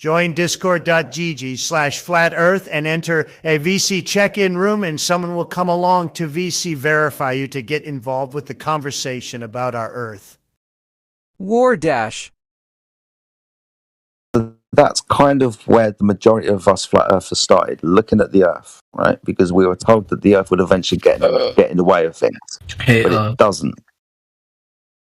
Join discord.gg/flat earth and enter a VC check-in room, and someone will come along to VC verify you to get involved with the conversation about our Earth. War Dash. That's kind of where the majority of us flat earthers started, looking at the Earth, right? Because we were told that the Earth would eventually get in the way of things, Hey, but it doesn't.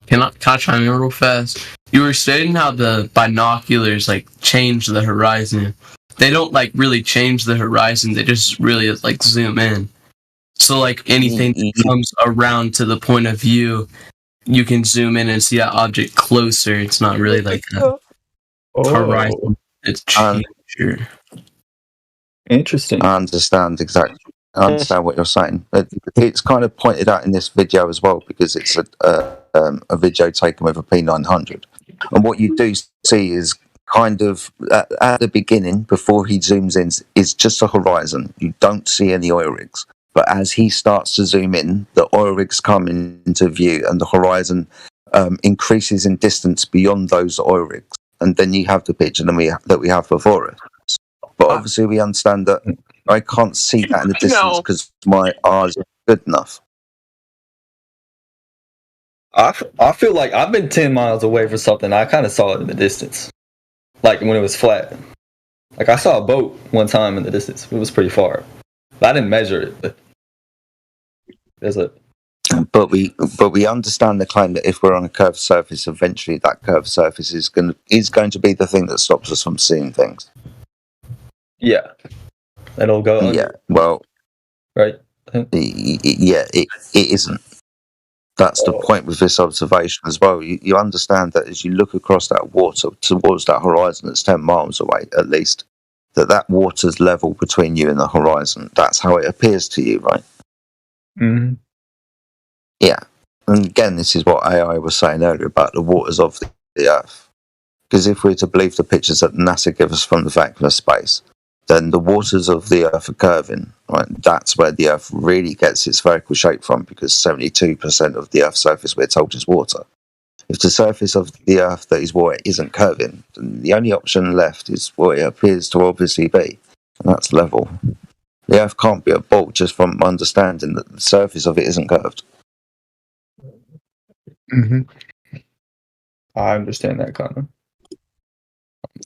Can I chime in real fast? You were stating how the binoculars like change the horizon. They don't like really change the horizon. They just really like zoom in. So like anything that comes around to the point of view, you can zoom in and see that object closer. It's not really like a horizon. It's changer. Interesting. I understand exactly. I understand what you're saying. It's kind of pointed out in this video as well, because it's a video taken with a P900, and what you do see is kind of at the beginning, before he zooms in, is just a horizon. You don't see any oil rigs, but as he starts to zoom in, the oil rigs come into view, and the horizon increases in distance beyond those oil rigs, and then you have the picture that we have before us. But obviously, we understand that I can't see that in the distance because my eyes are good enough. I feel like I've been 10 miles away from something. I kind of saw it in the distance, like when it was flat. Like I saw a boat one time in the distance. It was pretty far, but I didn't measure it. But there's a. But we understand the claim that if we're on a curved surface, eventually that curved surface is going to be the thing that stops us from seeing things. Yeah, it'll go under. Yeah, well, right. Yeah, it isn't. That's the point with this observation as well. You understand that as you look across that water towards that horizon that's 10 miles away, at least, that water's level between you and the horizon. That's how it appears to you, right? Mm-hmm. Yeah. And again, this is what AI was saying earlier about the waters of the Earth. Because if we're to believe the pictures that NASA give us from the vacuum of space, then the waters of the Earth are curving, right? That's where the Earth really gets its spherical shape from, because 72% of the Earth's surface we're told is water. If the surface of the Earth that is water isn't curving, then the only option left is what it appears to obviously be, and that's level. The Earth can't be a ball just from understanding that the surface of it isn't curved. Mm-hmm. I understand that, Connor.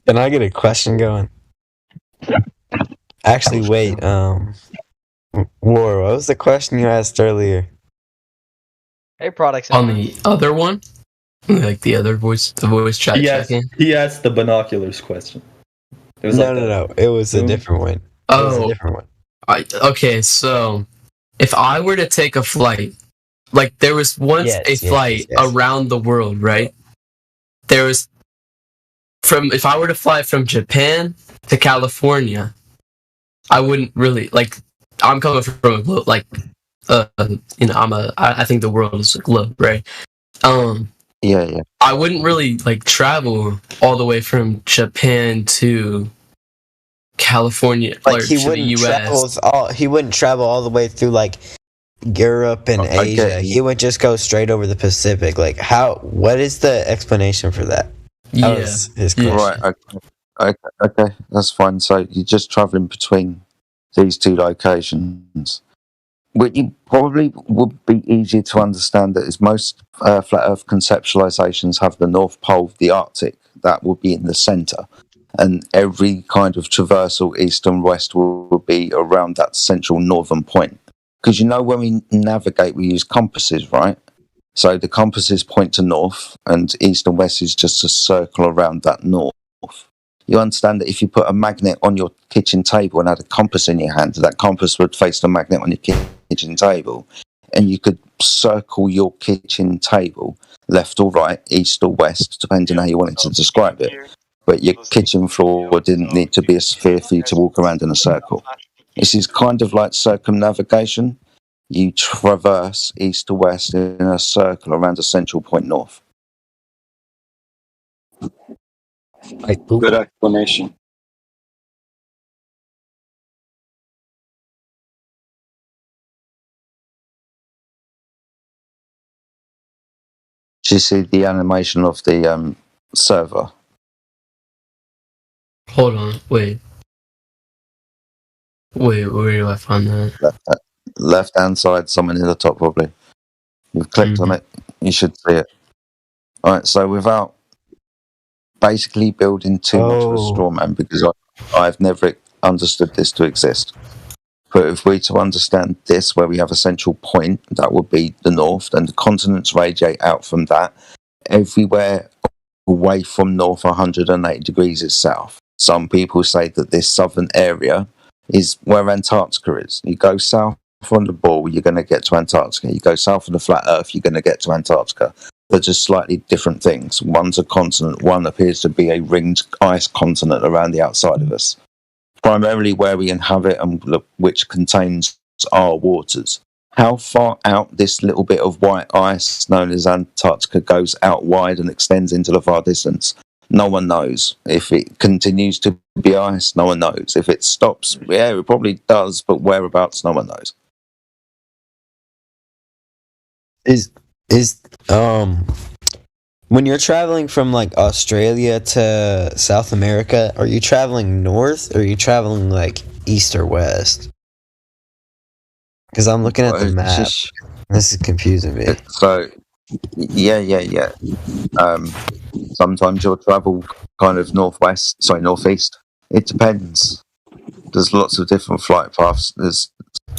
Can I get a question going? Actually, wait. War, what was the question you asked earlier? Hey, products. On the other one, like the voice chat. He asked the binoculars question. It was no. It was a different one. Oh, it was a different one. Okay, so if I were to take a flight, like there was once a flight around the world, right? There was if I were to fly from Japan to California, I wouldn't really I'm coming from a globe, I think the world is a globe, right? Yeah. I wouldn't really travel all the way from Japan to California, he wouldn't he wouldn't travel all the way through Europe and Asia. He would just go straight over the Pacific. What is the explanation for that? That was his question. Right. Okay, that's fine. So you're just traveling between these two locations. What you probably would be easier to understand that is most flat Earth conceptualizations have the North Pole, the Arctic, that will be in the center, and every kind of traversal east and west will be around that central northern point. Because when we navigate, we use compasses, right? So the compasses point to north, and east and west is just a circle around that north. You understand that if you put a magnet on your kitchen table and had a compass in your hand, that compass would face the magnet on your kitchen table, and you could circle your kitchen table left or right, east or west, depending on how you wanted to describe it. But your kitchen floor didn't need to be a sphere for you to walk around in a circle. This is kind of like circumnavigation. You traverse east to west in a circle around a central point north. Good explanation. Do you see the animation of the server? Hold on. Wait, where do I find that? Left hand side, something in the top probably. You've clicked on it, you should see it. Alright, so without basically building too much of a straw man, because I've never understood this to exist. But if we to understand this, where we have a central point, that would be the north, and the continents radiate out from that. Everywhere away from north 180 degrees is south. Some people say that this southern area is where Antarctica is. You go south on the ball, you're going to get to Antarctica. You go south of the flat Earth, you're going to get to Antarctica. They're just slightly different things. One's a continent, one appears to be a ringed ice continent around the outside of us. Primarily where we inhabit and which contains our waters. How far out this little bit of white ice known as Antarctica goes out wide and extends into the far distance, no one knows. If it continues to be ice, no one knows. If it stops, yeah, it probably does, but whereabouts, no one knows. When you're traveling from like Australia to South America, are you traveling north or are you traveling like east or west? Because I'm looking at the map. This is confusing me. So, yeah. Sometimes you'll travel kind of northeast. It depends. There's lots of different flight paths. There's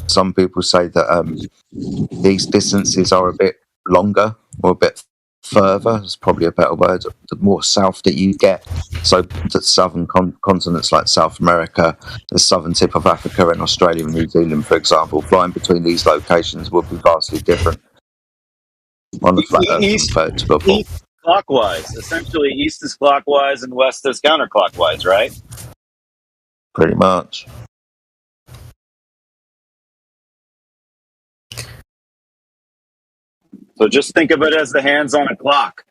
some people say that these distances are a bit longer or a bit further. It's probably a better word. The more south that you get, so the southern continents like South America, the southern tip of Africa, and Australia and New Zealand, for example, flying between these locations would be vastly different on the flat Earth compared to before. East clockwise. Essentially, east is clockwise and west is counterclockwise, right? Pretty much. So just think of it as the hands on a clock.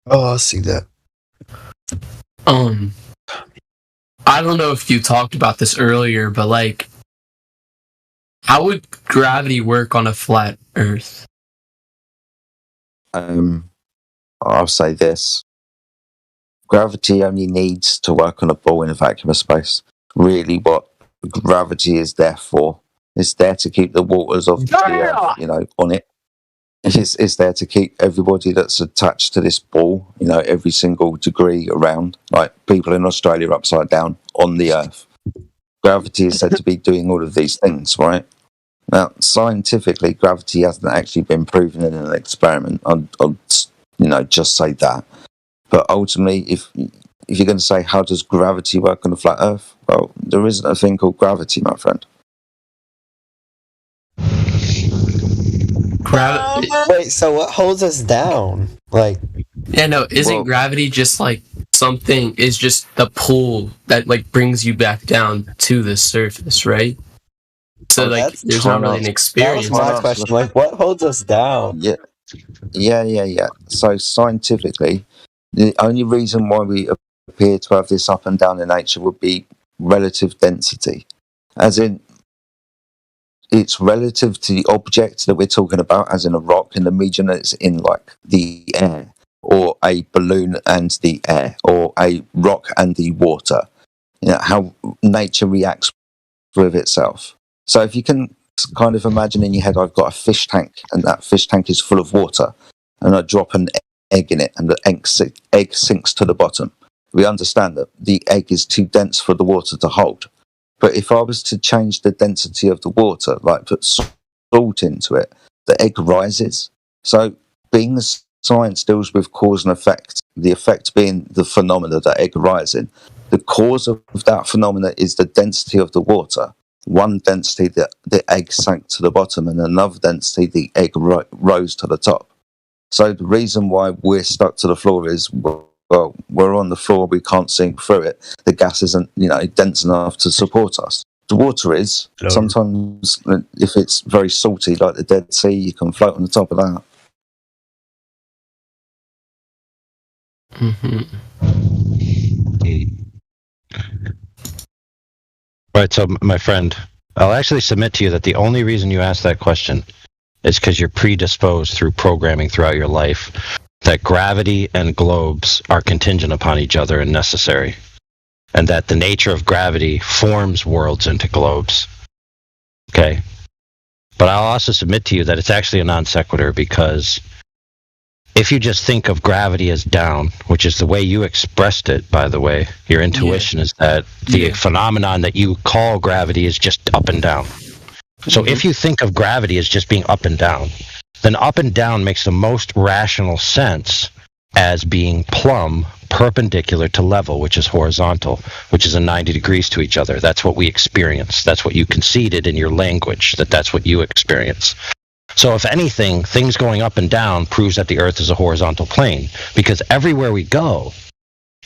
Oh, I see that. I don't know if you talked about this earlier, but like, how would gravity work on a flat Earth? I'll say this. Gravity only needs to work on a ball in a vacuum of space. Really, what gravity is there for? It's there to keep the waters of the Earth, on it. It's there to keep everybody that's attached to this ball, every single degree around, like people in Australia upside down on the Earth. Gravity is said to be doing all of these things, right? Now, scientifically, gravity hasn't actually been proven in an experiment. I'll just say that. But ultimately, if you're going to say, how does gravity work on a flat Earth? Well, there isn't a thing called gravity, my friend. Wait, so what holds us down? Isn't gravity just like something, is just the pull that like brings you back down to the surface, right? So there's not really an experience. That was my question. Like, what holds us down? Yeah. So scientifically, the only reason why we appear to have this up and down in nature would be relative density. As in, it's relative to the object that we're talking about, as in a rock, in the medium that it's in, like the air, or a balloon and the air, or a rock and the water. How nature reacts with itself. So if you can kind of imagine in your head, I've got a fish tank, and that fish tank is full of water, and I drop an egg in it, and the egg sinks to the bottom. We understand that the egg is too dense for the water to hold. But if I was to change the density of the water, like put salt into it, the egg rises. So being the science deals with cause and effect, the effect being the phenomena that egg rising, the cause of that phenomena is the density of the water. One density, the egg sank to the bottom, and another density, the egg rose to the top. So the reason why we're stuck to the floor is, well, we're on the floor, we can't sink through it. The gas isn't, dense enough to support us. The water is. Hello. Sometimes, if it's very salty, like the Dead Sea, you can float on the top of that. Mm-hmm. Right, so my friend, I'll actually submit to you that the only reason you asked that question is because you're predisposed through programming throughout your life that gravity and globes are contingent upon each other and necessary. and that the nature of gravity forms worlds into globes. Okay? But I'll also submit to you that it's actually a non sequitur, because if you just think of gravity as down, which is the way you expressed it, by the way, your intuition is that the phenomenon that you call gravity is just up and down. So if you think of gravity as just being up and down, then up and down makes the most rational sense as being plumb, perpendicular to level, which is horizontal, which is in 90 degrees to each other. That's what we experience. That's what you conceded in your language, that's what you experience. So if anything, things going up and down proves that the Earth is a horizontal plane, because everywhere we go,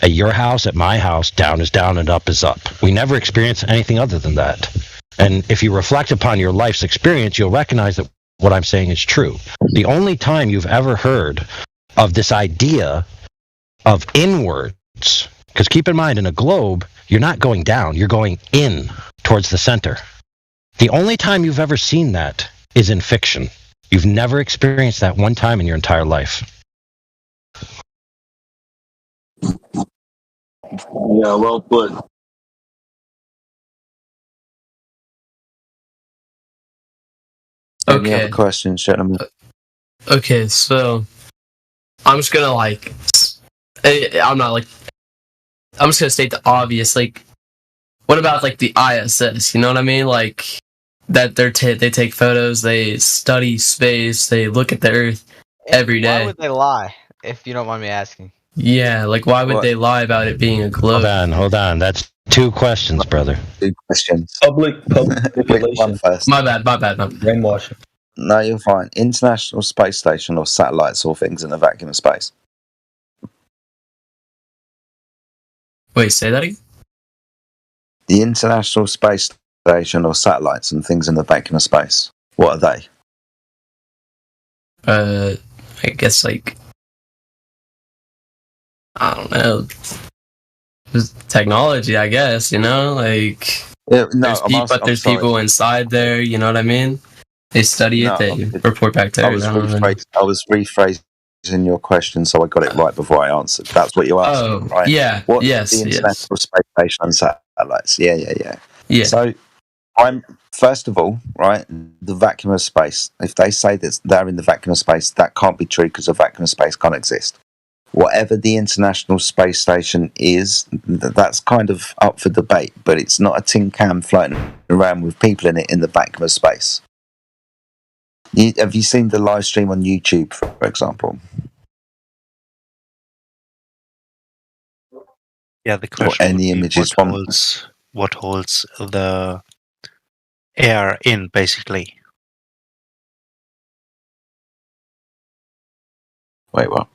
at your house, at my house, down is down and up is up. We never experience anything other than that. And if you reflect upon your life's experience, you'll recognize that what I'm saying is true. The only time you've ever heard of this idea of inwards, because keep in mind, in a globe, you're not going down, you're going in towards the center. The only time you've ever seen that is in fiction. You've never experienced that one time in your entire life. Yeah, well put. Any other questions, gentlemen? Okay, so I'm just gonna I'm just gonna state the obvious. Like, what about like the ISS? You know what I mean? Like that they take photos, they study space, they look at the Earth every day. Why would they lie? If you don't mind me asking. Yeah, like why would they lie about it being a globe? Hold on. That's 2 questions, brother. 2 questions. Public manipulation. One first. My bad. Brainwashing. No, you're fine. International Space Station or satellites or things in the vacuum of space? Wait, say that again? The International Space Station or satellites and things in the vacuum of space. What are they? I guess like I don't know. Just technology, I guess, you know? Like there's people inside there, you know what I mean? They study it, they report back to Earth. I was rephrasing your question so I got it right before I answered. That's what you asked, right? Yeah. What's the International Space Station and satellites? Yeah. So first of all, right, the vacuum of space. If they say that they're in the vacuum of space, that can't be true because the vacuum of space can't exist. Whatever the International Space Station is, that's kind of up for debate, but it's not a tin can floating around with people in it in the vacuum of space. Have you seen the live stream on YouTube, for example? Yeah, the question any images from what holds the air in, basically. Wait, what?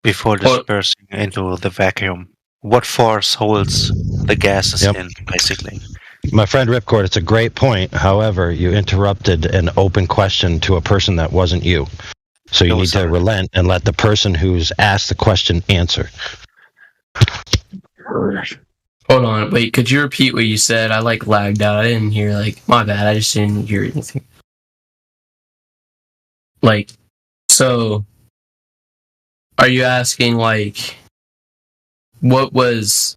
Before dispersing into the vacuum. What force holds the gases in, basically? My friend Ripcord, it's a great point. However, you interrupted an open question to a person that wasn't you. So you need to relent and let the person who's asked the question answer. Hold on, wait, could you repeat what you said? I lagged out. I didn't hear, my bad, I just didn't hear anything. So, are you asking, what was...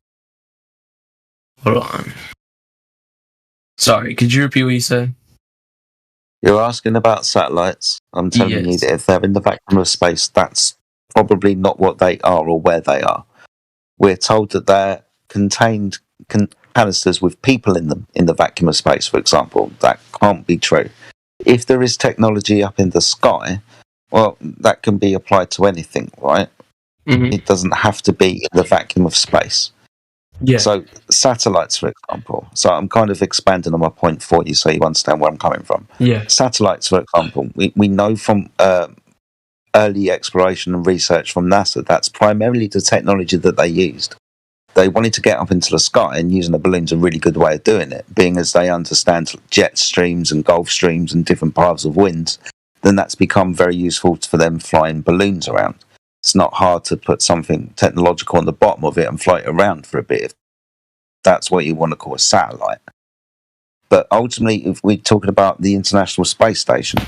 Hold on. Sorry, could you repeat what you said? You're asking about satellites. I'm telling you that if they're in the vacuum of space, that's probably not what they are or where they are. We're told that they're contained canisters with people in them in the vacuum of space, for example. That can't be true. If there is technology up in the sky, well, that can be applied to anything, right? Mm-hmm. It doesn't have to be in the vacuum of space. Yeah. So satellites, for example. So I'm kind of expanding on my point for you so you understand where I'm coming from. Yeah. Satellites, for example, we know from early exploration and research from NASA that's primarily the technology that they used. They wanted to get up into the sky, and using a balloon's a really good way of doing it, being as they understand jet streams and Gulf streams and different paths of winds, then that's become very useful for them flying balloons around. It's not hard to put something technological on the bottom of it and fly it around for a bit, if that's what you want to call a satellite. But ultimately, if we're talking about the International Space Station,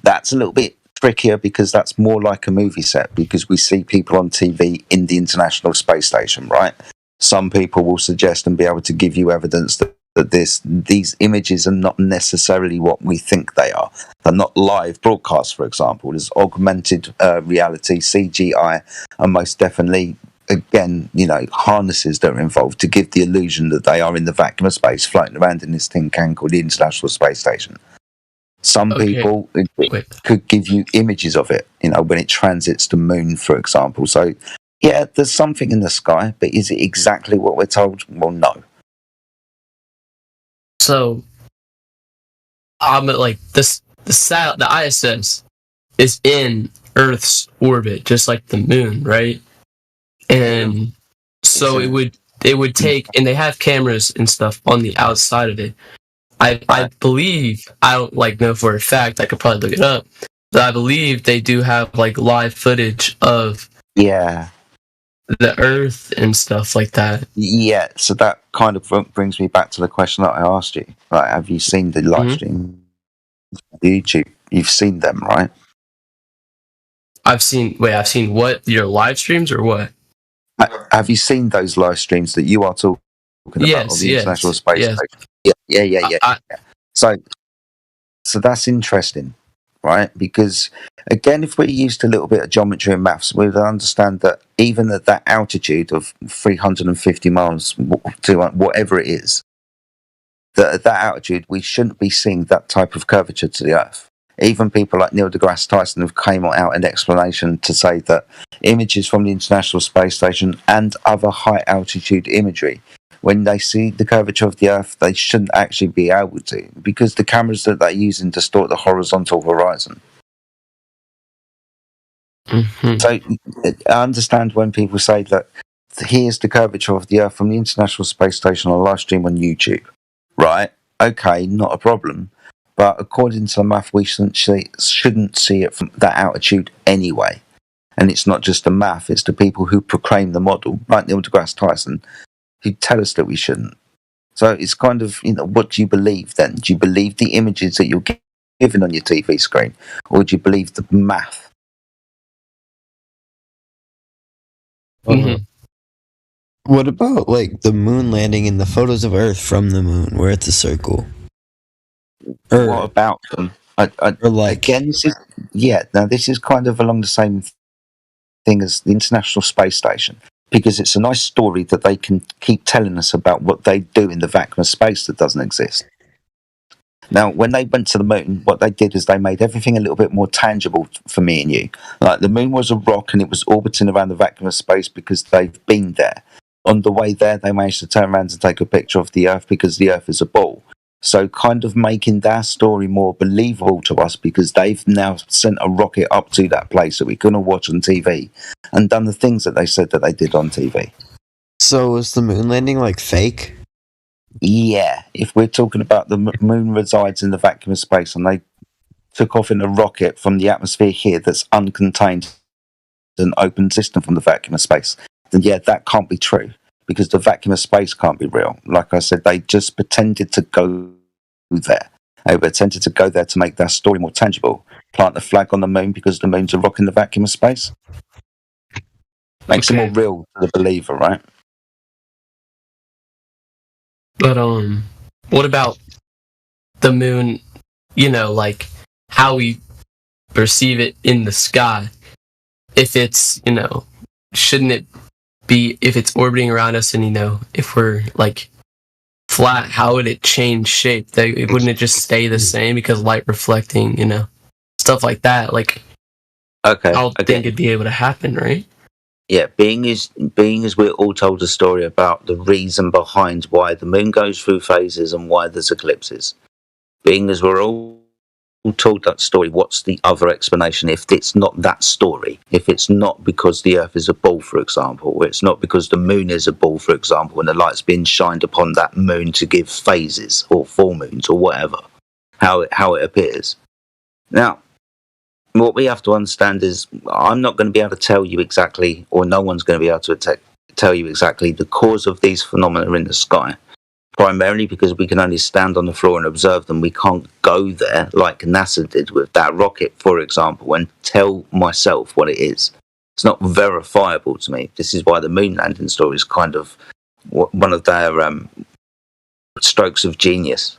that's a little bit trickier because that's more like a movie set, because we see people on TV in the International Space Station, right? some people will suggest and be able to give you evidence that these images are not necessarily what we think they are. They're not live broadcasts, for example. There's augmented reality, CGI, and most definitely, again, harnesses that are involved to give the illusion that they are in the vacuum of space floating around in this tin can called the International Space Station. Some people could give you images of it, when it transits the moon, for example. So, yeah, there's something in the sky, but is it exactly what we're told? Well, no. So, like the ISS is in Earth's orbit, just like the moon, right? And so it would take, and they have cameras and stuff on the outside of it. I believe, I don't know for a fact, I could probably look it up, but I believe they do have live footage of the Earth and stuff like that. Yeah, so that kind of brings me back to the question that I asked you. Right, have you seen the live stream on YouTube? You've seen them, right? I've seen what? Your live streams or what? Have you seen those live streams that you are talking about on the International Space Station? Yeah. So that's interesting, right? Because again, if we're used to a little bit of geometry and maths, we would understand that even at that altitude of 350 miles to whatever it is, that at that altitude we shouldn't be seeing that type of curvature to the Earth. Even people like Neil deGrasse Tyson have came out in explanation to say that images from the International Space Station and other high altitude imagery, when they see the curvature of the Earth, they shouldn't actually be able to, because the cameras that they're using distort the horizontal horizon. Mm-hmm. So I understand when people say that here's the curvature of the Earth from the International Space Station on a live stream on YouTube. Right? Okay, not a problem. But according to the math, we shouldn't see it from that altitude anyway. And it's not just the math, it's the people who proclaim the model, like Neil deGrasse Tyson, who tell us that we shouldn't. So it's kind of, what do you believe then? Do you believe the images that you're given on your TV screen? Or do you believe the math? Mm-hmm. What about the moon landing and the photos of Earth from the moon where it's a circle? What about them? Again, this is kind of along the same thing as the International Space Station, because it's a nice story that they can keep telling us about what they do in the vacuum of space that doesn't exist. Now, when they went to the moon, what they did is they made everything a little bit more tangible for me and you. Like, the moon was a rock and it was orbiting around the vacuum of space because they've been there. On the way there, they managed to turn around and take a picture of the Earth because the Earth is a ball. So kind of making their story more believable to us, because they've now sent a rocket up to that place that we couldn't watch on TV and done the things that they said that they did on TV. So was the moon landing fake? Yeah, if we're talking about the moon resides in the vacuum of space and they took off in a rocket from the atmosphere here that's uncontained, an open system from the vacuum of space, then yeah, that can't be true, because the vacuum of space can't be real. Like I said, they just pretended to go there. They pretended to go there to make their story more tangible. Plant the flag on the moon because the moon's a rock in the vacuum of space. Makes it more real to the believer, right? But what about the moon? How we perceive it in the sky. If it's shouldn't it be, if it's orbiting around us and if we're flat, how would it change shape? Wouldn't it just stay the same because light reflecting, stuff like that? Okay. I don't think it'd be able to happen, right? Yeah, being as we're all told a story about the reason behind why the moon goes through phases and why there's eclipses. Being as we're all told that story, what's the other explanation if it's not that story? If it's not because the Earth is a ball, for example, or it's not because the moon is a ball, for example, and the light's being shined upon that moon to give phases or full moons or whatever, how it appears. Now, what we have to understand is I'm not going to be able to tell you exactly, or no one's going to be able to tell you exactly the cause of these phenomena in the sky, primarily because we can only stand on the floor and observe them. We can't go there like NASA did with that rocket, for example, and tell myself what it is. It's not verifiable to me. This is why the moon landing story is kind of one of their strokes of genius,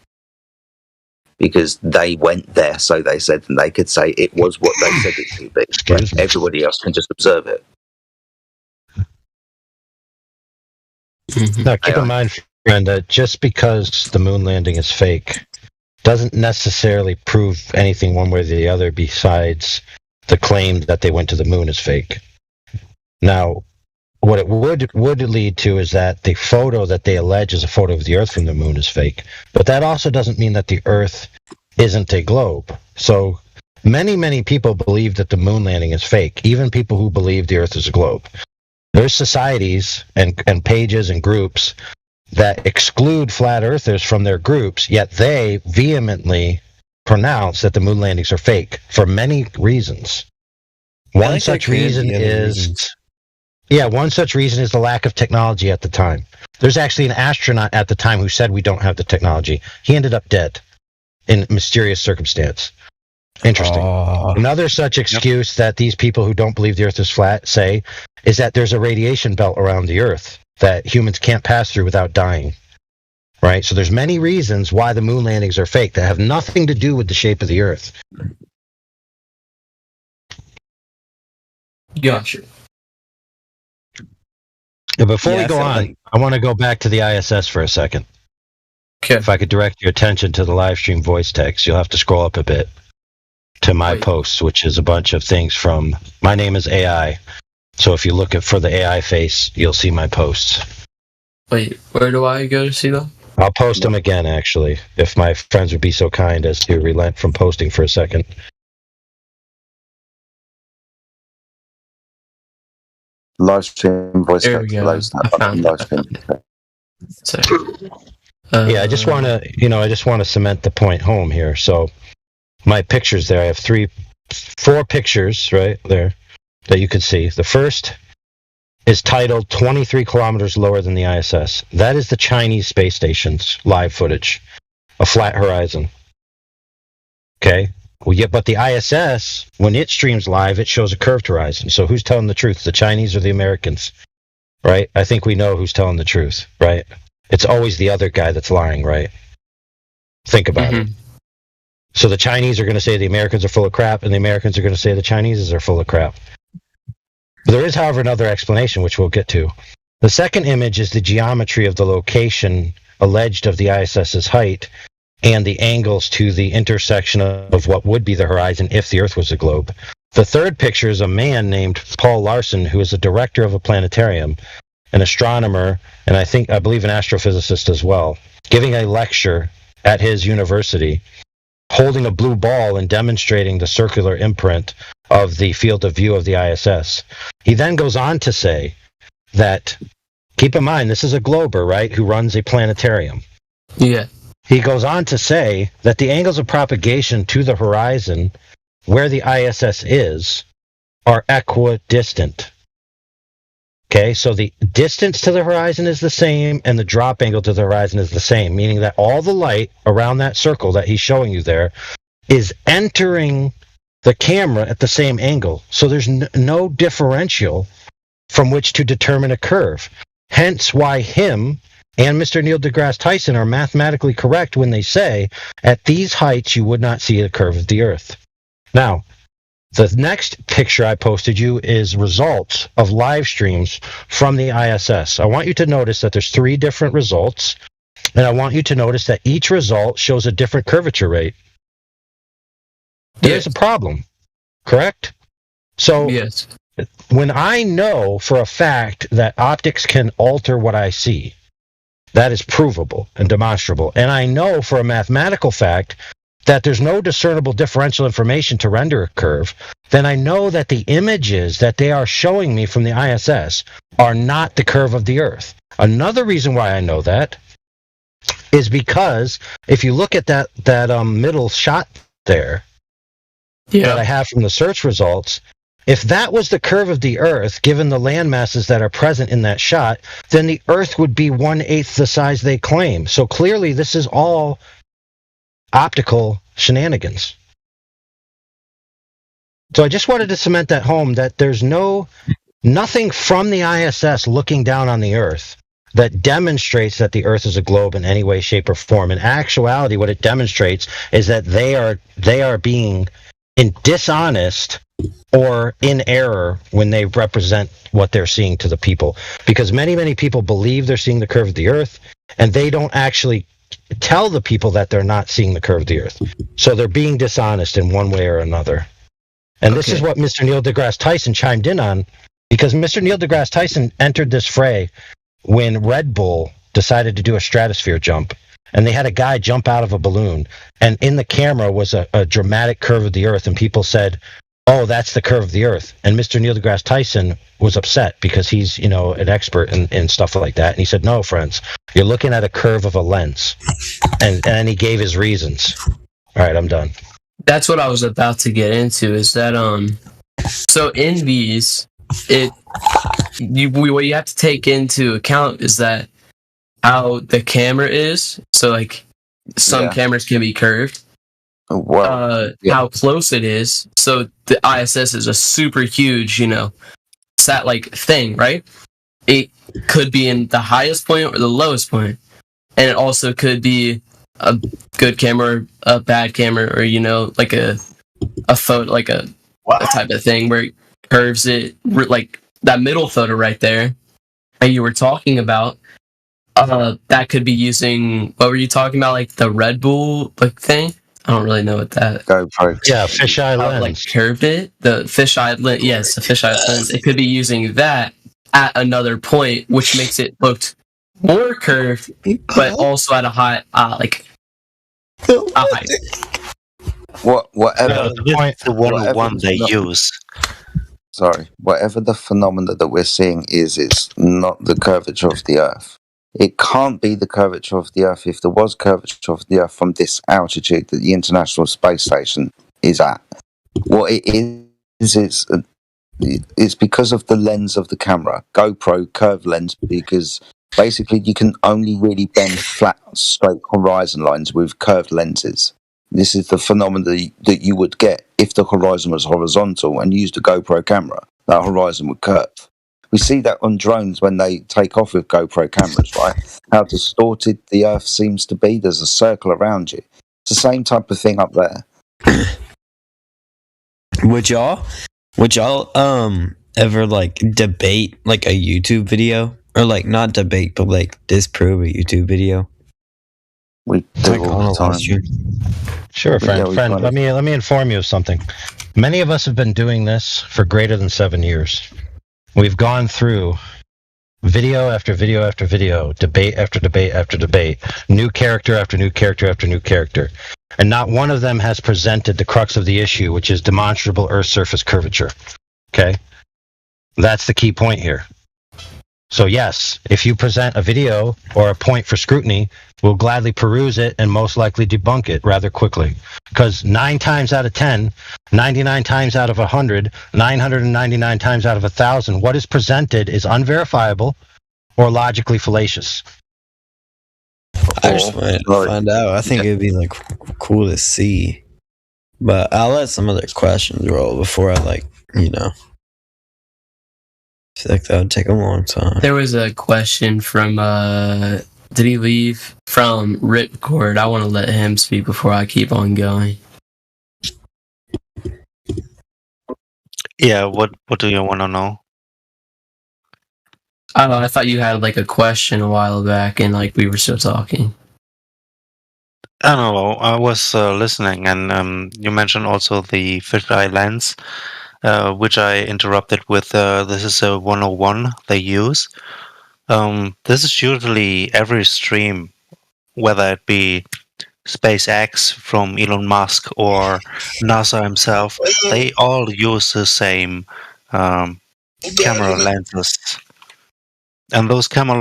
because they went there, so they said, and they could say it was what they said it to be. But everybody else can just observe it. Now, keep in mind, friend, that just because the moon landing is fake doesn't necessarily prove anything one way or the other besides the claim that they went to the moon is fake. Now, what it would lead to is that the photo that they allege is a photo of the Earth from the moon is fake. But that also doesn't mean that the Earth isn't a globe. So many people believe that the moon landing is fake, even people who believe the Earth is a globe. There's societies and pages and groups that exclude flat earthers from their groups, yet they vehemently pronounce that the moon landings are fake for many reasons. One such reason is the lack of technology at the time. There's actually an astronaut at the time who said we don't have the technology. He ended up dead in mysterious circumstance. Interesting. Another such excuse that these people who don't believe the Earth is flat say is that there's a radiation belt around the Earth that humans can't pass through without dying. Right? So there's many reasons why the moon landings are fake that have nothing to do with the shape of the Earth. Gotcha. Before we go on, I want to go back to the ISS for a second. Okay. If I could direct your attention to the live stream voice text, you'll have to scroll up a bit to my posts, which is a bunch of things from my name is AI. So if you look for the AI face, you'll see my posts. Wait, where do I go to see them? I'll post them again, actually, if my friends would be so kind as to relent from posting for a second. Live stream voice text belows that. Live stream. Yeah, I just want to cement the point home here. So my pictures there, I have 4 pictures right there that you can see. The first is titled 23 kilometers lower than the ISS. That is the Chinese space station's live footage, a flat horizon. Okay? But the ISS, when it streams live, it shows a curved horizon. So who's telling the truth, the Chinese or the Americans? Right? I think we know who's telling the truth, right? It's always the other guy that's lying, right? Think about it. So the Chinese are going to say the Americans are full of crap, and the Americans are going to say the Chinese are full of crap. There is, however, another explanation, which we'll get to. The second image is the geometry of the location alleged of the ISS's height and the angles to the intersection of what would be the horizon if the Earth was a globe. The third picture is a man named Paul Larson, who is the director of a planetarium, an astronomer, and I believe an astrophysicist as well, giving a lecture at his university, holding a blue ball and demonstrating the circular imprint of the field of view of the ISS. He then goes on to say that, keep in mind, this is a glober, right, who runs a planetarium. Yeah. He goes on to say that the angles of propagation to the horizon where the ISS is are equidistant. Okay, so the distance to the horizon is the same and the drop angle to the horizon is the same, meaning that all the light around that circle that he's showing you there is entering the camera at the same angle. So there's no differential from which to determine a curve. Hence why him and Mr. Neil deGrasse Tyson are mathematically correct when they say at these heights you would not see a curve of the Earth. Now, the next picture I posted you is results of live streams from the ISS. I want you to notice that there's 3 different results, and I want you to notice that each result shows a different curvature rate. There's a problem, correct? So yes. When I know for a fact that optics can alter what I see, that is provable and demonstrable, and I know for a mathematical fact that there's no discernible differential information to render a curve, then I know that the images that they are showing me from the ISS are not the curve of the Earth. Another reason why I know that is because if you look at that middle shot there that I have from the search results, if that was the curve of the Earth, given the land masses that are present in that shot, then the Earth would be 1/8 the size they claim. So clearly this is all optical shenanigans. So I just wanted to cement that home, that there's nothing from the ISS looking down on the Earth that demonstrates that the Earth is a globe in any way, shape, or form. In actuality, what it demonstrates is that they are being dishonest or in error when they represent what they're seeing to the people. Because many people believe they're seeing the curve of the Earth, and they don't actually tell the people that they're not seeing the curve of the Earth. So they're being dishonest in one way or another. And this is what Mr. Neil deGrasse Tyson chimed in on, because Mr. Neil deGrasse Tyson entered this fray when Red Bull decided to do a stratosphere jump, and they had a guy jump out of a balloon, and in the camera was a dramatic curve of the Earth, and people said, oh, that's the curve of the Earth. And Mr. Neil deGrasse Tyson was upset because he's, an expert in stuff like that. And he said, no, friends, you're looking at a curve of a lens. And he gave his reasons. All right, I'm done. That's what I was about to get into, is that, so in these, what you have to take into account is that how the camera is. So, like, some cameras can be curved. How close it is. So the ISS is a super huge, sat-like thing, right? It could be in the highest point or the lowest point. And it also could be a good camera, a bad camera, or, like a photo, like a type of thing where it curves it, like that middle photo right there that you were talking about. That could be using, what were you talking about, like the Red Bull thing? I don't really know what that. GoPro. Yeah, fisheye lens. Like curved it. The fisheye lens. Yes, the fisheye lens. It could be using that at another point, which makes it look more curved, but also at a high, height. Whatever the 101 they use. Sorry, whatever the phenomena that we're seeing is, it's not the curvature of the Earth. It can't be the curvature of the Earth if there was curvature of the Earth from this altitude that the International Space Station is at. What it is, it's because of the lens of the camera. GoPro curved lens, because basically you can only really bend flat, straight horizon lines with curved lenses. This is the phenomenon that you would get if the horizon was horizontal and used a GoPro camera. That horizon would curve. We see that on drones when they take off with GoPro cameras, right? How distorted the Earth seems to be. There's a circle around you. It's the same type of thing up there. Would y'all ever debate a YouTube video, or not debate but disprove a YouTube video? We do all the time. Sure, friend. Let me inform you of something. Many of us have been doing this for greater than 7 years. We've gone through video after video after video, debate after debate after debate, new character after new character after new character. And not one of them has presented the crux of the issue, which is demonstrable Earth surface curvature. Okay? That's the key point here. So yes, if you present a video or a point for scrutiny, we'll gladly peruse it and most likely debunk it rather quickly. Because 9 times out of 10, 99 times out of 100, 999 times out of 1,000, what is presented is unverifiable or logically fallacious. I just wanted to find out. I think it'd be cool to see. But I'll let some other questions roll before I I feel like that would take a long time. There was a question from, did he leave? From Ripcord. I want to let him speak before I keep on going. Yeah, what do you want to know? I don't know, I thought you had a question a while back and we were still talking. I don't know. I was listening, and you mentioned also the fisheye lens, which I interrupted with. This is a 101 they use. This is usually every stream, whether it be SpaceX from Elon Musk or NASA himself, they all use the same camera lenses. And those camera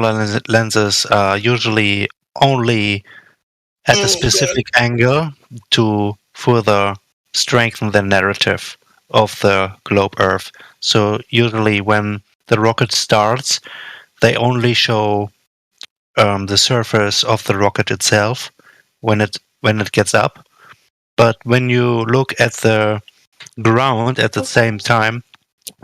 lenses are usually only at a specific angle to further strengthen the narrative of the globe Earth. So usually when the rocket starts, they only show the surface of the rocket itself when it gets up. But when you look at the ground at the same time,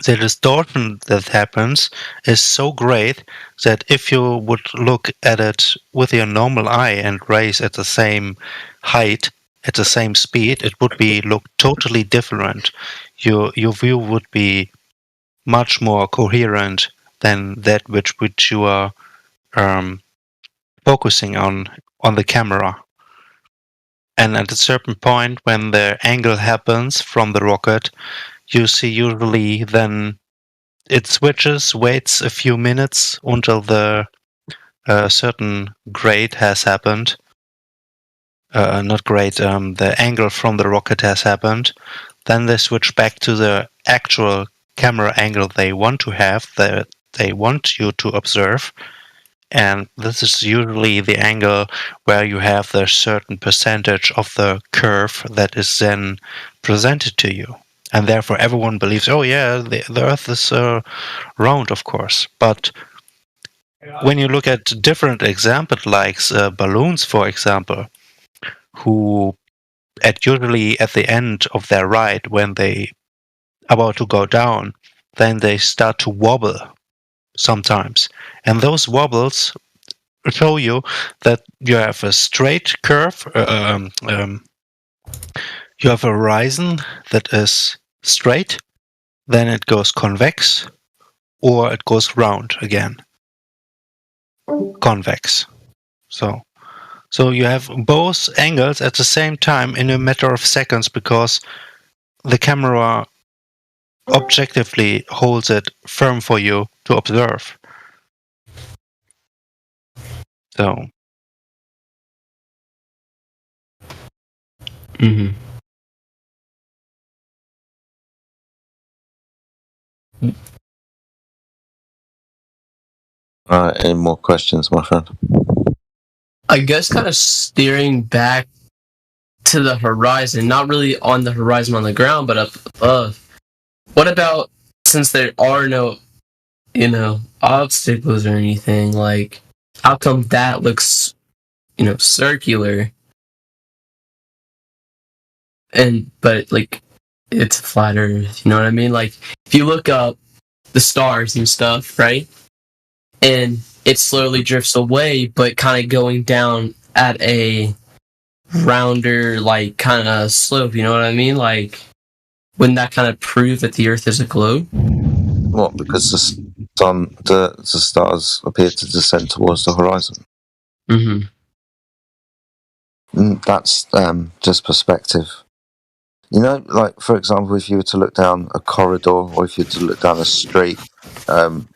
the distortion that happens is so great that if you would look at it with your normal eye and race at the same height, at the same speed, it would be look totally different. Your view would be much more coherent than that which you are focusing on the camera. And at a certain point, when the angle happens from the rocket, you see usually then it switches, waits a few minutes until the certain grade has happened. Not grade, the angle from the rocket has happened. Then they switch back to the actual camera angle they want to have, that they want you to observe. And this is usually the angle where you have the certain percentage of the curve that is then presented to you. And therefore everyone believes, oh yeah, the Earth is round, of course. But when you look at different examples, like balloons, for example, who usually at the end of their ride, when they about to go down, then they start to wobble sometimes. And those wobbles show you that you have a straight curve, you have a horizon that is straight, then it goes convex, or it goes round again. Convex. So you have both angles at the same time in a matter of seconds, because the camera objectively holds it firm for you to observe. So. Mm-hmm. Any more questions, my friend? I guess kind of steering back to the horizon, not really on the horizon on the ground, but up above. What about, since there are no, obstacles or anything, like, how come that looks, circular? But like, it's a flat Earth, you know what I mean? Like, if you look up the stars and stuff, right? And it slowly drifts away, but kind of going down at a rounder, like, kind of slope, you know what I mean? Like, wouldn't that kind of prove that the Earth is a globe? What? Because the stars appear to descend towards the horizon. Mm-hmm. That's just perspective. Like, for example, if you were to look down a corridor, or if you were to look down a street,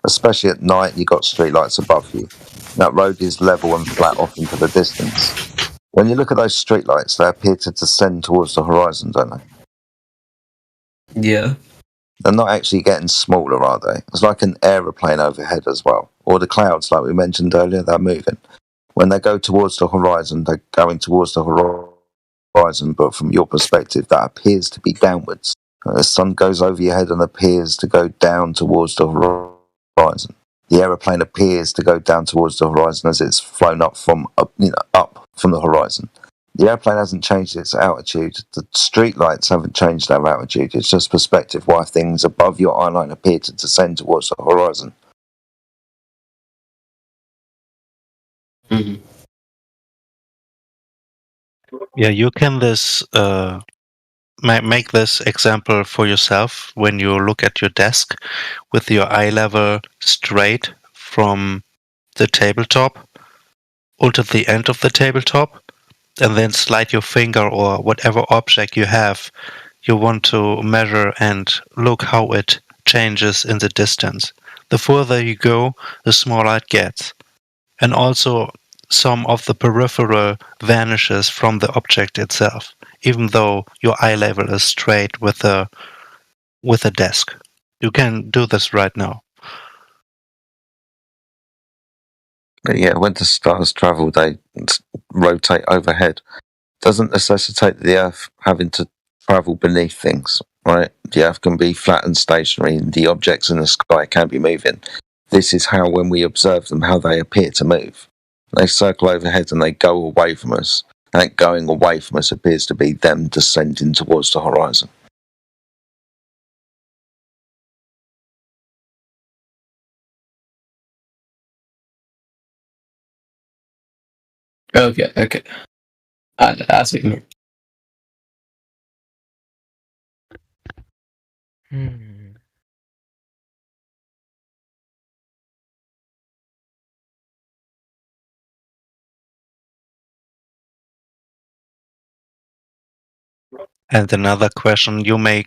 especially at night, you've got streetlights above you. That road is level and flat off into the distance. When you look at those streetlights, they appear to descend towards the horizon, don't they? Yeah. They're not actually getting smaller, are they? It's like an aeroplane overhead as well. Or the clouds, like we mentioned earlier, they're moving. When they go towards the horizon, they're going towards the horizon, but from your perspective, that appears to be downwards. The sun goes over your head and appears to go down towards the horizon. The aeroplane appears to go down towards the horizon as it's flown up from up from the horizon. The airplane hasn't changed its altitude. The streetlights haven't changed their altitude. It's just perspective why things above your eye line appear to descend towards the horizon. Mm-hmm. Yeah, you can make this example for yourself when you look at your desk with your eye level straight from the tabletop until the end of the tabletop, and then slide your finger or whatever object you have you want to measure and look how it changes in the distance. The further you go, the smaller it gets. And also some of the peripheral vanishes from the object itself, even though your eye level is straight with a desk. You can do this right now. Yeah, when the stars travel, they rotate overhead. Doesn't necessitate the Earth having to travel beneath things, right? The Earth can be flat and stationary, and the objects in the sky can be moving. This is how, when we observe them, how they appear to move. They circle overhead and they go away from us. And that going away from us appears to be them descending towards the horizon. Okay. That's ignored. And another question you may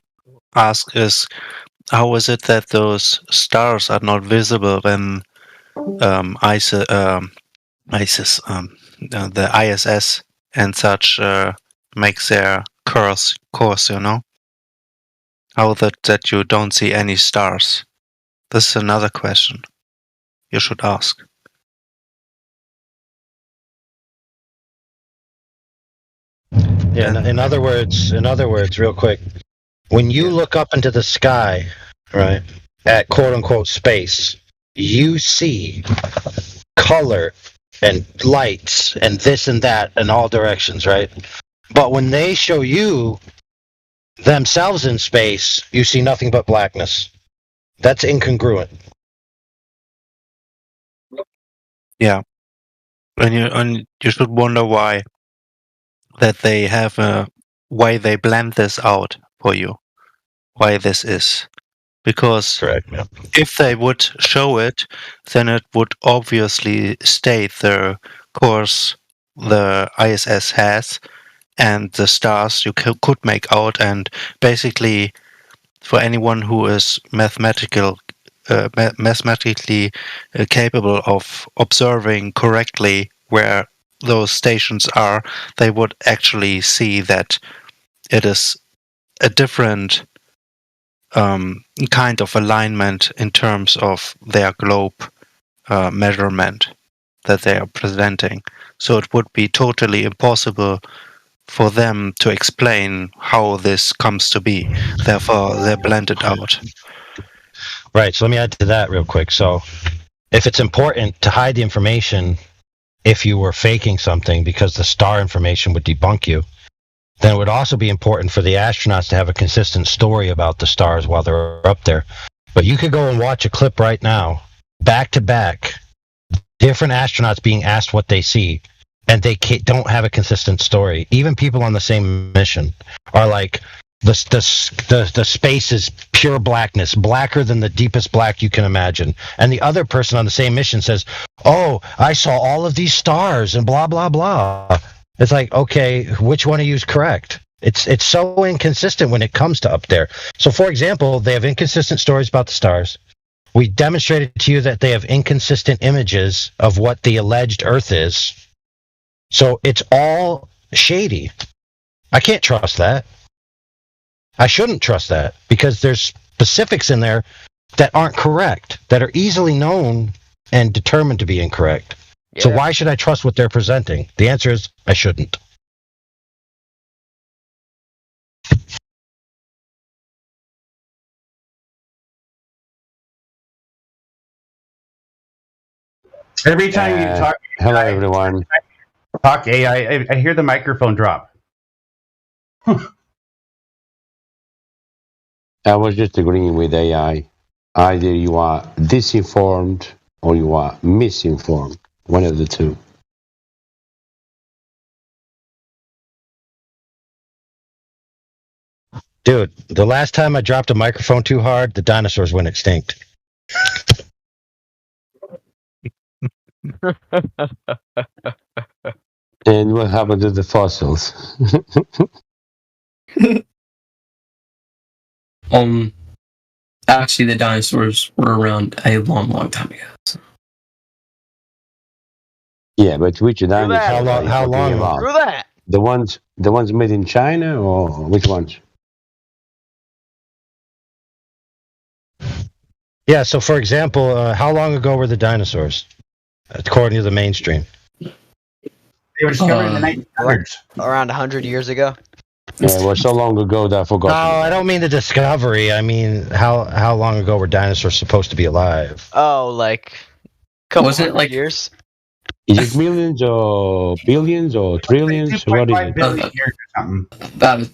ask is, how is it that those stars are not visible when the ISS and such makes their course, you know? How that you don't see any stars? This is another question you should ask. Yeah, in other words, real quick, when you look up into the sky, right, at quote unquote space, you see color and lights and this and that in all directions, right? But when they show you themselves in space, you see nothing but blackness. That's incongruent. Yeah, and you should wonder why that they have why they blend this out for you. Why this is. Because correct, yeah. If they would show it, then it would obviously state the course the ISS has and the stars you could make out. And basically, for anyone who is mathematically capable of observing correctly where those stations are, they would actually see that it is a different kind of alignment in terms of their globe measurement that they are presenting. So it would be totally impossible for them to explain how this comes to be. Therefore, they're blended out. Right. So let me add to that real quick. So if it's important to hide the information, if you were faking something because the star information would debunk you, then it would also be important for the astronauts to have a consistent story about the stars while they're up there. But you could go and watch a clip right now, back to back, different astronauts being asked what they see, and they don't have a consistent story. Even people on the same mission are like, the space is pure blackness, blacker than the deepest black you can imagine. And the other person on the same mission says, oh, I saw all of these stars and blah, blah, blah. It's like, okay, which one of you is correct? It's so inconsistent when it comes to up there. So, for example, they have inconsistent stories about the stars. We demonstrated to you that they have inconsistent images of what the alleged Earth is. So it's all shady. I can't trust that. I shouldn't trust that because there's specifics in there that aren't correct, that are easily known and determined to be incorrect. Yeah. So why should I trust what they're presenting? The answer is I shouldn't. Every time you talk, hello everyone. Talk AI, I hear the microphone drop. I was just agreeing with AI. Either you are disinformed or you are misinformed. One of the two. Dude, the last time I dropped a microphone too hard, the dinosaurs went extinct. And what happened to the fossils? Actually, the dinosaurs were around a long time ago. So. Yeah, but which dinosaurs? How long about? Screw that. The ones made in China, or which ones? Yeah, so for example, how long ago were the dinosaurs, according to the mainstream? They were discovered in the 1900s. Around 100 years ago. Yeah, it was so long ago that I forgot. No, I don't mean the discovery. I mean, how long ago were dinosaurs supposed to be alive? Oh, like wasn't it like years? Is it millions or billions or trillions? What is it? Billion years or something. About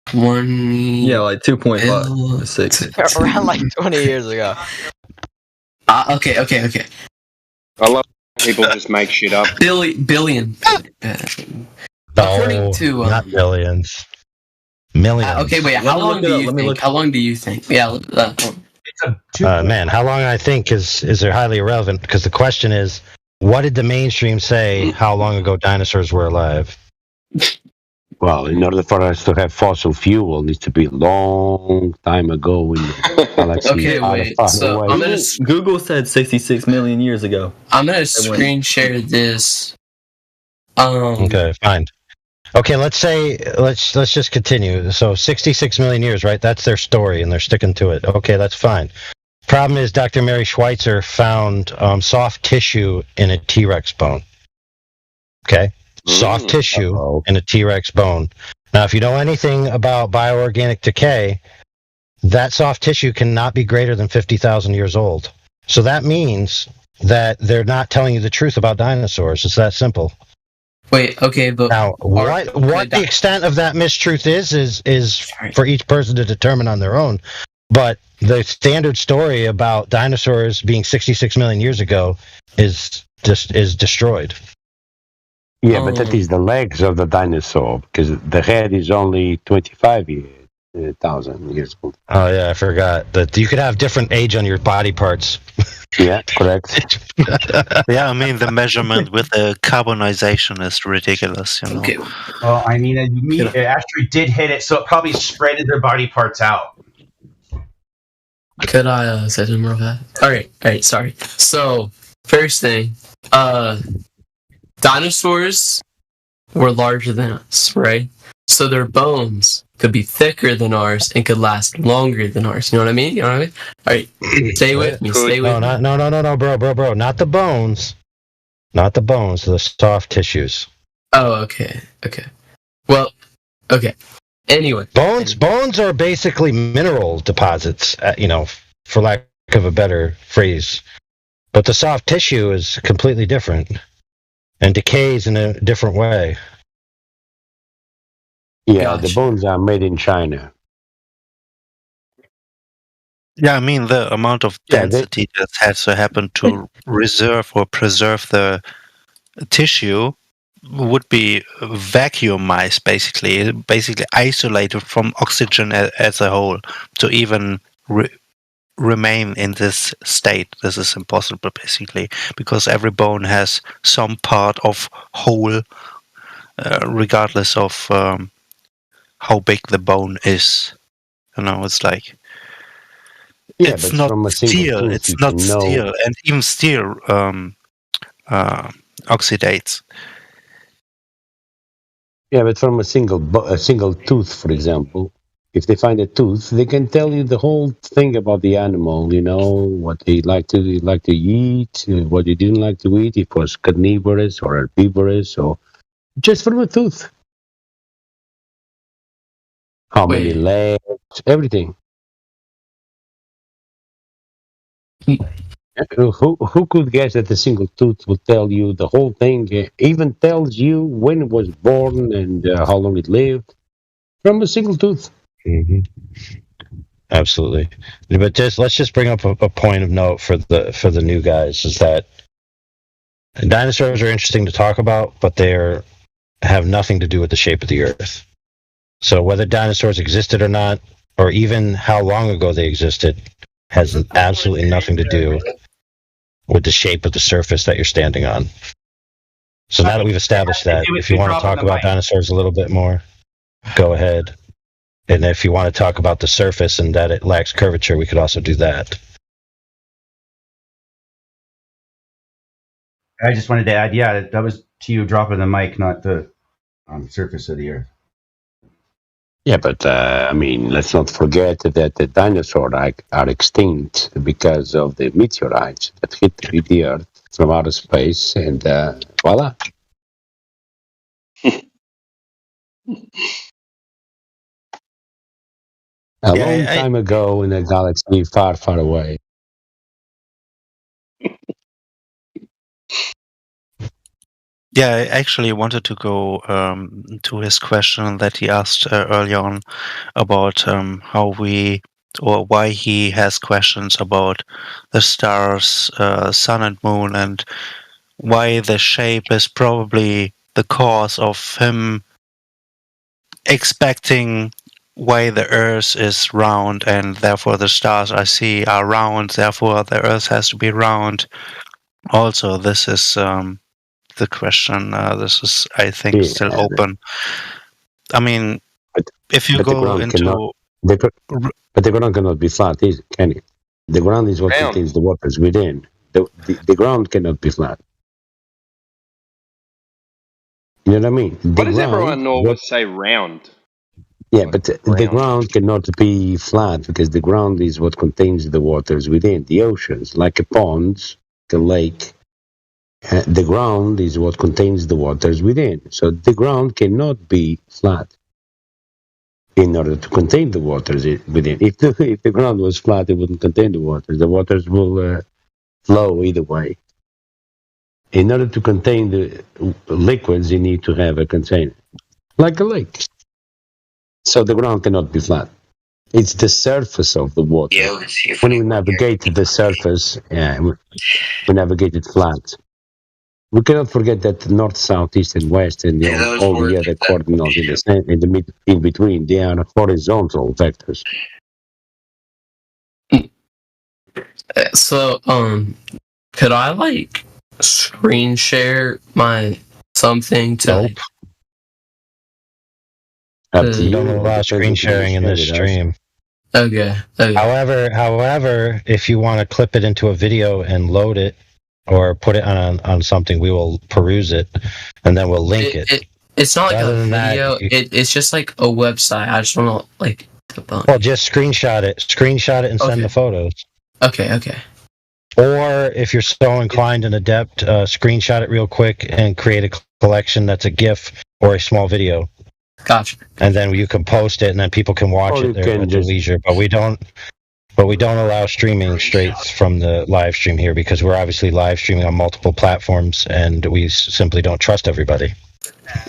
20. Yeah, like 2.5 or 6. Around like 20 years ago. Okay. I love People just make shit up. Billion. According to not billions, millions. okay, wait. How long do you think? How long do you think? Yeah. Look at that. It's Man, how long I think is highly irrelevant because the question is, what did the mainstream say? How long ago dinosaurs were alive? Well, in order for us to have fossil fuel, it needs to be a long time ago in the galaxy. Okay, wait. So I'm gonna Google said 66 million years ago. I'm gonna screen share this. Okay, fine. Okay, let's just continue. So 66 million years, right? That's their story, and they're sticking to it. Okay, that's fine. Problem is, Dr. Mary Schweitzer found soft tissue in a T-Rex bone. Okay, soft tissue in a T-Rex bone. Now, if you know anything about bioorganic decay, that soft tissue cannot be greater than 50,000 years old. So that means that they're not telling you the truth about dinosaurs. It's that simple. Wait, okay, but now what the extent of that mistruth is for each person to determine on their own. But the standard story about dinosaurs being 66 million years ago is destroyed. Yeah, but that is the legs of the dinosaur because the head is only 25,000 years old. Oh yeah, I forgot that you could have different age on your body parts. Yeah, correct. Yeah, I mean the measurement with the carbonization is ridiculous. You know. Okay. Well, I mean, asteroid did hit it, so it probably spreaded their body parts out. Could I say something real fast? All right. Sorry. So first thing, dinosaurs were larger than us, right? So their bones could be thicker than ours and could last longer than ours. You know what I mean? All right. Stay with me. No, bro. Not the bones. Not the bones. The soft tissues. Oh, okay. Well, okay. Anyway, bones are basically mineral deposits. For lack of a better phrase, but the soft tissue is completely different and decays in a different way. Yeah, the bones are made in China. Yeah, I mean the amount of density that has to happen to reserve or preserve the tissue would be vacuumized, basically isolated from oxygen as a whole to even remain in this state. This is impossible, basically, because every bone has some part of whole, regardless of how big the bone is. It's like it's not steel. It's not steel, and even steel oxidates. Yeah, but from a single tooth, for example, if they find a tooth, they can tell you the whole thing about the animal. What they like to eat, what they didn't like to eat, if it was carnivorous or herbivorous, or just from a tooth. How many legs, everything. Who could guess that a single tooth will tell you the whole thing? Even tells you when it was born and how long it lived from a single tooth. Mm-hmm. Absolutely, but let's just bring up a point of note for the new guys is that dinosaurs are interesting to talk about, but they have nothing to do with the shape of the Earth. So whether dinosaurs existed or not, or even how long ago they existed, has absolutely nothing to do with the shape of the surface that you're standing on. So now that we've established that, if you want to talk about dinosaurs a little bit more, go ahead. And if you want to talk about the surface and that it lacks curvature, we could also do that. I just wanted to add, that was to you dropping the mic, not the surface of the Earth. Yeah, but let's not forget that the dinosaurs are extinct because of the meteorites that hit the Earth from outer space, and voila. A long time ago in a galaxy far, far away. Yeah, I actually wanted to go to his question that he asked earlier on about why he has questions about the stars, sun and moon, and why the shape is probably the cause of him expecting why the Earth is round, and therefore the stars I see are round, therefore the Earth has to be round. Also, this is the question. This is, I think, still open. I mean, if you go into... but the ground cannot be flat, can it? The ground is what contains the waters within. The ground cannot be flat. You know what I mean? Why does everyone always say round? Yeah, but the ground cannot be flat because the ground is what contains the waters within. The oceans, like a pond, the lake, the ground is what contains the waters within. So the ground cannot be flat in order to contain the waters within. If the ground was flat, it wouldn't contain the waters. The waters will flow either way. In order to contain the liquids, you need to have a container, like a lake. So the ground cannot be flat. It's the surface of the water. When we navigate the surface, we navigate it flat. We cannot forget that north, south, east, and west, and all the other coordinates in between, they are horizontal vectors. So, could I screen share my something to? You don't allow screen sharing in this stream. Okay. However, if you want to clip it into a video and load it or put it on something, we will peruse it and then we'll link it. It's not like a video. It's just like a website. I just want to debunk. Well, just screenshot it and send the photos. Okay. Or if you're so inclined and adept, screenshot it real quick and create a collection that's a GIF or a small video. Gotcha. And then you can post it, and then people can watch it at their leisure. But we don't allow streaming straight from the live stream here because we're obviously live streaming on multiple platforms, and we simply don't trust everybody.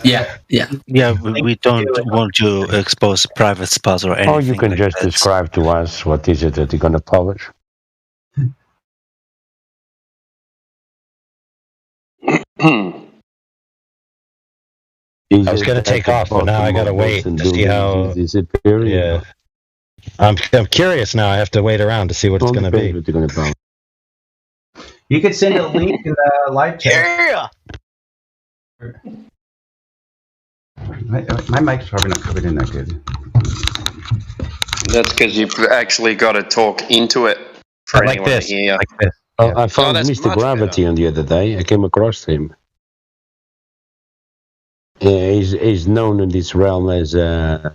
Yeah. We don't want to expose private spots or anything. Or you can just describe to us what is it that you're going to publish. I was going to take off, but now I got to wait to see how. Yeah, I'm curious now. I have to wait around to see what it's going to be. You could send a link in the live chat. Yeah. My mic's probably not covered in that good. That's because you've actually got to talk into it for like anyone this. to hear. Like this. I found Mr. Gravity on the other day. I came across him. He's known in this realm as Uh-oh.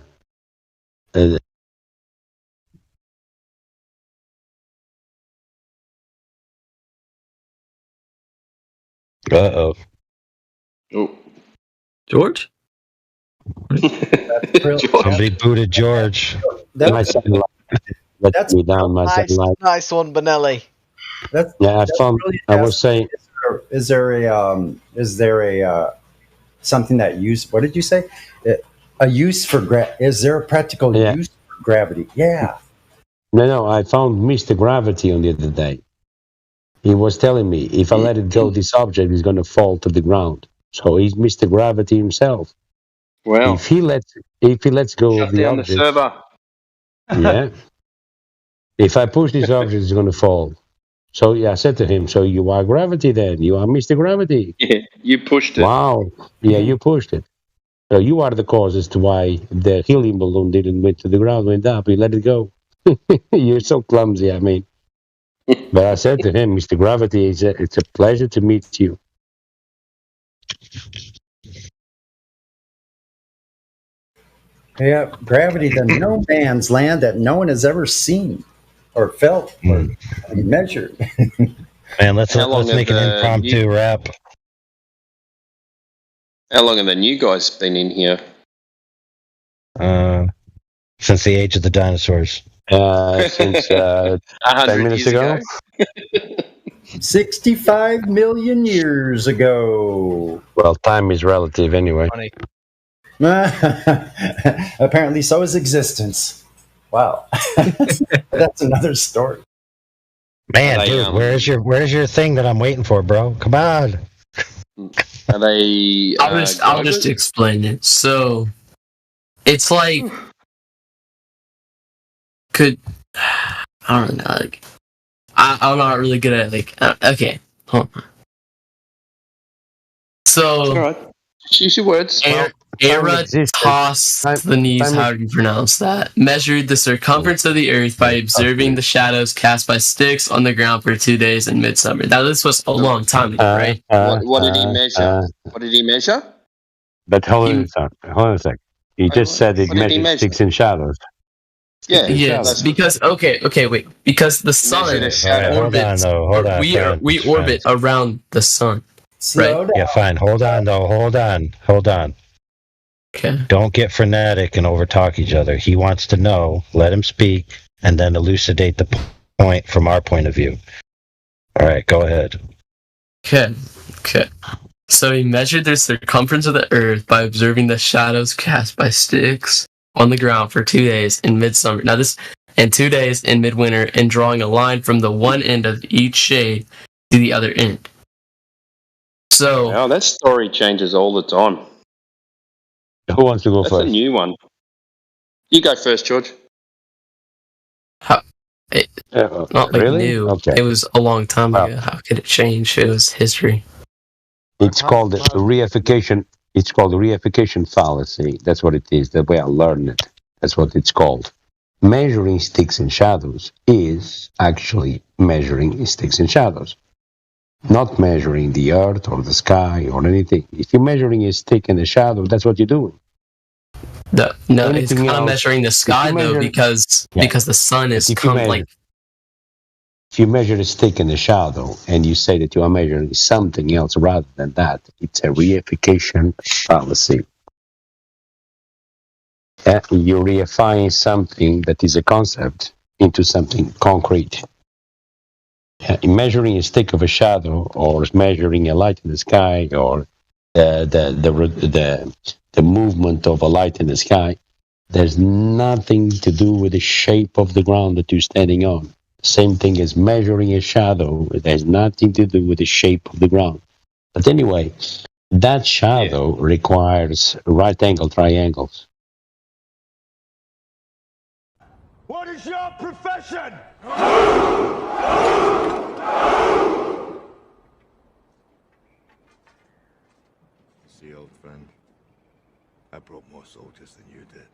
Oh. George? Somebody booted George. My satellite let me down. My satellite. Nice one, Benelli. I found. I was saying. Is there a something that use? What did you say? A use for is there a practical use for gravity? Yeah. No. I found Mr. Gravity on the other day. He was telling me if I let it go, this object is going to fall to the ground. So he's Mr. Gravity himself. Well, if he lets go of the object, the server. Yeah. If I push this object, it's going to fall. So I said to him, "So you are gravity then? You are Mr. Gravity." Yeah, you pushed it. Wow. Yeah, you pushed it. So you are the cause as to why the helium balloon didn't went to the ground, went up. You let it go. You're so clumsy. I mean, but I said to him, "Mr. Gravity, it's a pleasure to meet you." Yeah, gravity, the no man's land that no one has ever seen or felt or measured. Man, let's make an impromptu rap. How long have the new guys been in here? Since the age of the dinosaurs. Since 10 minutes ago. 65 million years ago. Well, time is relative anyway. Apparently, so is existence. Wow, that's another story. Man, dude, where's your thing that I'm waiting for, bro? Come on. Are they? I'll just explain it. So, it's like I don't know. Like, I'm not really good at okay. Hold on. So, all right. Just use your words. Eratosthenes, how do you pronounce that? Measured the circumference of the earth by observing the shadows cast by Styx on the ground for 2 days in midsummer. Now, this was a long time ago, right? What did he measure? What did he measure? But hold on a sec. He just said it measures sticks and shadows. Yeah. Yes, because wait. Because the sun orbits. We orbit around the sun. Right. Yeah, fine. Hold on. Okay. Don't get frenetic and overtalk each other. He wants to know. Let him speak, and then elucidate the point from our point of view. All right, go ahead. Okay. So he measured the circumference of the earth by observing the shadows cast by Styx on the ground for 2 days in midsummer. Now and 2 days in midwinter, and drawing a line from the one end of each shade to the other end. So that story changes all the time. Who wants to go first? That's a new one. You go first, George. Not really? new. Okay. It was a long time ago. How could it change? It was history. It's called reification. It's called reification fallacy. That's what it is. The way I learned it. That's what it's called. Measuring sticks and shadows is actually measuring sticks and shadows. Not measuring the earth or the sky or anything. If you're measuring a stick and a shadow, that's what you're doing. No, it's kind of measuring the sky though, because the sun is If you measure a stick and a shadow and you say that you are measuring something else rather than that, it's a reification fallacy. You're reifying something that is a concept into something concrete. Measuring a stick of a shadow, or measuring a light in the sky, or the movement of a light in the sky, there's nothing to do with the shape of the ground that you're standing on. Same thing as measuring a shadow. It has nothing to do with the shape of the ground. But anyway, that shadow requires right angle triangles. What is your profession? See, old friend, I brought more soldiers than you did.